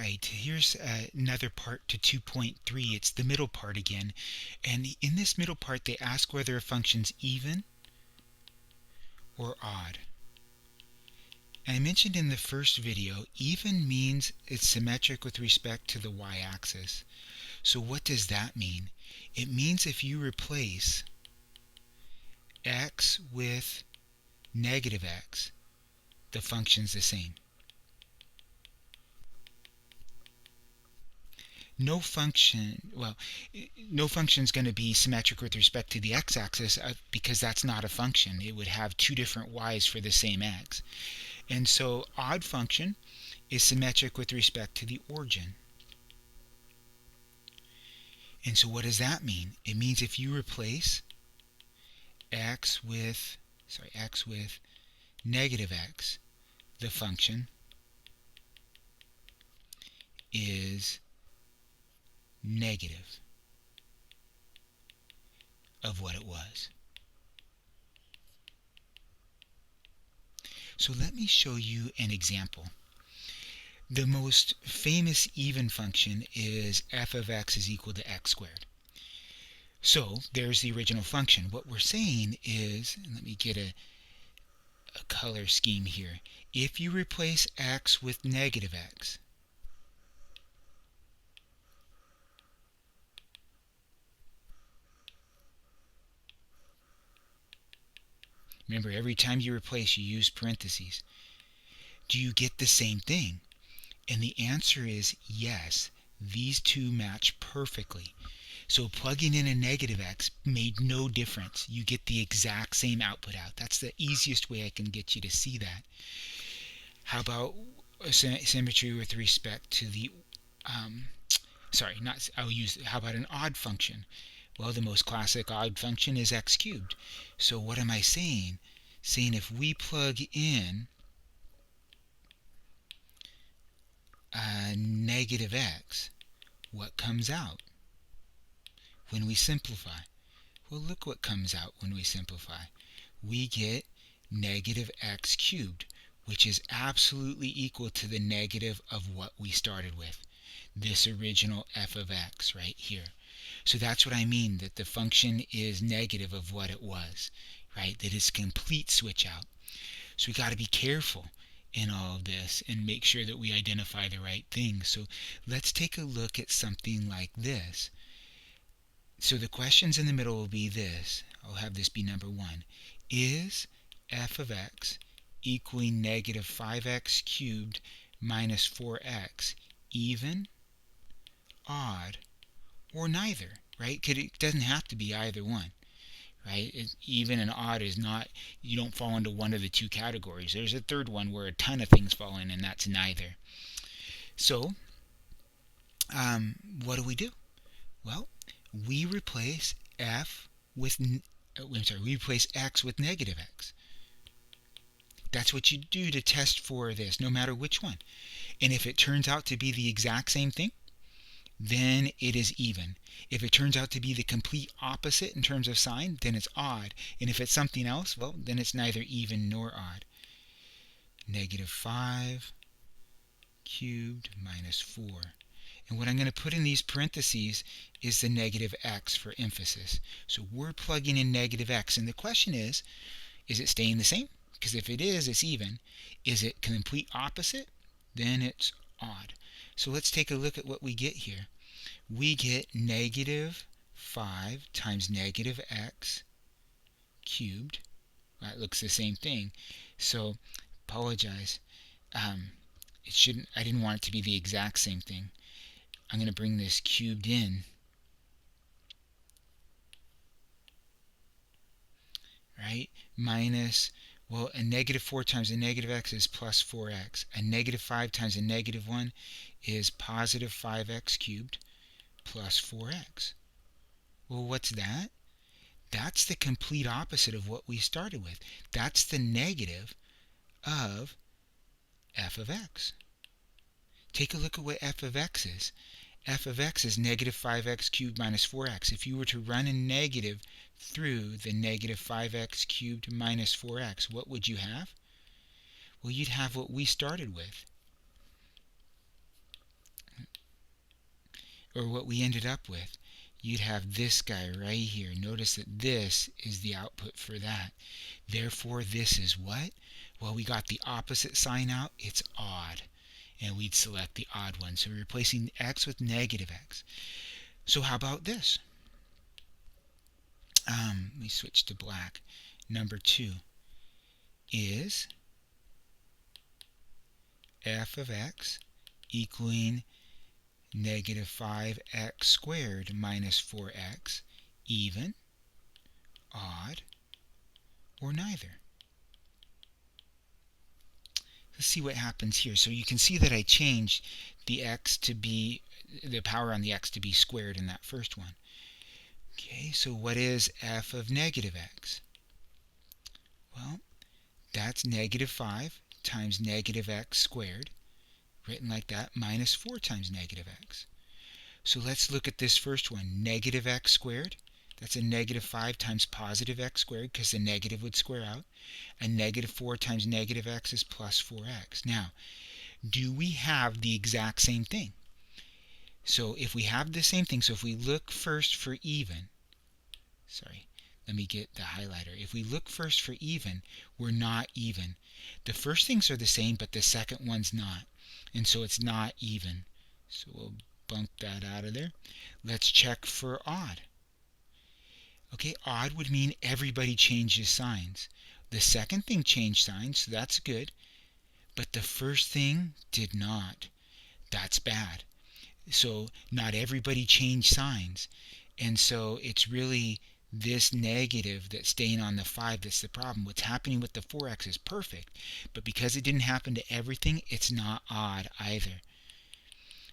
Alright, here's another part to 2.3. It's the middle part again. And in this middle part, they ask whether a function's even or odd. And I mentioned in the first video, even means it's symmetric with respect to the y-axis. So what does that mean? It means if you replace x with negative x, the function's the same. No function is going to be symmetric with respect to the x-axis because that's not a function. It would have two different y's for the same x. And so odd function is symmetric with respect to the origin. And so what does that mean? It means if you replace x with negative x, the function is negative of what it was. So let me show you an example. The most famous even function is f of x is equal to x squared. So there's the original function. What we're saying is, and let me get a color scheme here. If you replace x with negative x, remember, every time you replace, you use parentheses. Do you get the same thing? And the answer is yes. These two match perfectly. So plugging in a negative x made no difference. You get the exact same output out. That's the easiest way I can get you to see that. How about symmetry with respect to the, how about an odd function? Well, the most classic odd function is x cubed. So what am I saying? Saying if we plug in negative x, what comes out when we simplify? Well, look what comes out when we simplify. We get negative x cubed, which is absolutely equal to the negative of what we started with, this original f of x right here. So that's what I mean, that the function is negative of what it was, right? That it's a complete switch out. So we got to be careful in all of this and make sure that we identify the right thing. So let's take a look at something like this. So the questions in the middle will be this. I'll have this be number 1. Is f of x equaling negative 5x cubed minus 4x even, odd, or neither, right? Because it doesn't have to be either one, right? Even and odd is not, you don't fall into one of the two categories. There's a third one where a ton of things fall in, and that's neither. So, what do? Well, we replace we replace x with negative x. That's what you do to test for this, no matter which one. And if it turns out to be the exact same thing, then it is even. If it turns out to be the complete opposite in terms of sign, then it's odd. And if it's something else, well, then it's neither even nor odd. Negative 5 cubed minus 4. And what I'm going to put in these parentheses is the negative x for emphasis. So we're plugging in negative x. And the question is it staying the same? Because if it is, it's even. Is it complete opposite? Then it's odd. So let's take a look at what we get here. We get negative 5 times negative x cubed. That looks the same thing. So, apologize. I didn't want it to be the exact same thing. I'm going to bring this cubed in. Right? Minus, well, a negative 4 times a negative x is plus 4x. A negative 5 times a negative 1 is positive 5x cubed plus 4x. Well, what's that? That's the complete opposite of what we started with. That's the negative of f of x. Take a look at what f of x is. F of x is negative 5x cubed minus 4x. If you were to run a negative through the negative 5x cubed minus 4x, what would you have? Well, you'd have what we started with. or what we ended up with, you'd have this guy right here. Notice that this is the output for that. Therefore, this is what? Well, we got the opposite sign out. It's odd. And we'd select the odd one. So we're replacing x with negative x. So how about this? We switch to black. Number 2 is f of x equaling negative 5x squared minus 4x, even, odd, or neither. Let's see what happens here. So you can see that I changed the power on the x to be squared in that first one. Okay, so what is f of negative x? Well, that's negative 5 times negative x squared, written like that, minus 4 times negative x. So let's look at this first one, negative x squared. That's a negative 5 times positive x squared, because the negative would square out. And negative 4 times negative x is plus 4x. Now, do we have the exact same thing? So if we have the same thing, so if we look first for even, let me get the highlighter. If we look first for even, we're not even. The first things are the same, but the second one's not. And so it's not even. So we'll bunk that out of there. Let's check for odd. Okay, odd would mean everybody changes signs. The second thing changed signs, so that's good. But the first thing did not. That's bad. So not everybody changed signs. And so it's really this negative that's staying on the 5 that's the problem. What's happening with the 4x is perfect. But because it didn't happen to everything, it's not odd either.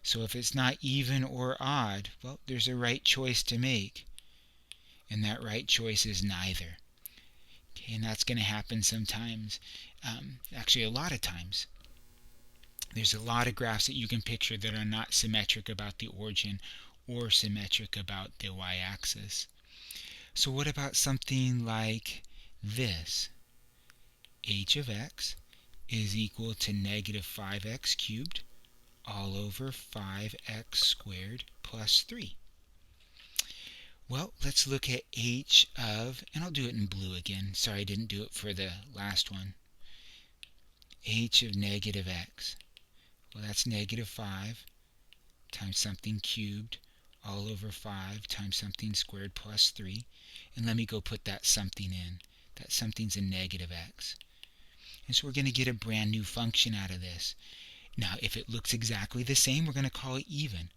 So if it's not even or odd, well, there's a right choice to make. And that right choice is neither. Okay, and that's going to happen sometimes. Actually, a lot of times. There's a lot of graphs that you can picture that are not symmetric about the origin or symmetric about the y-axis. So what about something like this? H of x is equal to negative 5x cubed all over 5x squared plus 3. Well, let's look at h of, and I'll do it in blue again. Sorry I didn't do it for the last one. H of negative x. Well, that's negative 5 times something cubed all over 5 times something squared plus 3. And let me go put that something in. That something's a negative x. And so we're going to get a brand new function out of this. Now, if it looks exactly the same, we're going to call it even.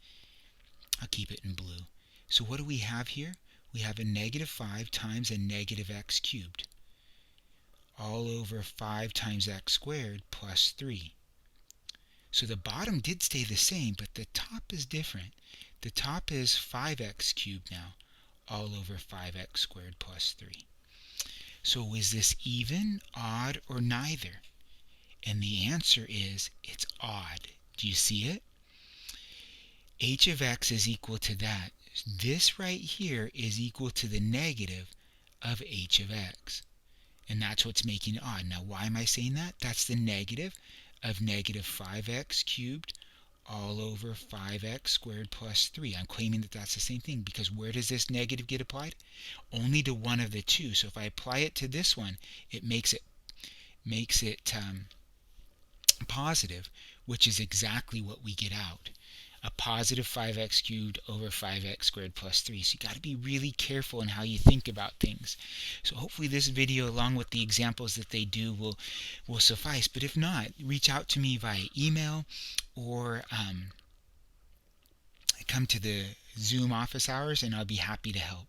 I'll keep it in blue. So what do we have here? We have a negative 5 times a negative x cubed all over 5 times x squared plus 3. So the bottom did stay the same, but the top is different. The top is 5x cubed now, all over 5x squared plus 3. So is this even, odd, or neither? And the answer is it's odd. Do you see it? H of x is equal to that. This right here is equal to the negative of h of x. And that's what's making it odd. Now, why am I saying that? That's the negative of negative 5x cubed all over 5x squared plus 3. I'm claiming that that's the same thing, because where does this negative get applied? Only to one of the two. So if I apply it to this one, it makes it positive, which is exactly what we get out. A positive 5x cubed over 5x squared plus 3. So you got to be really careful in how you think about things. So hopefully this video, along with the examples that they do, will suffice. But if not, reach out to me via email or come to the Zoom office hours, and I'll be happy to help.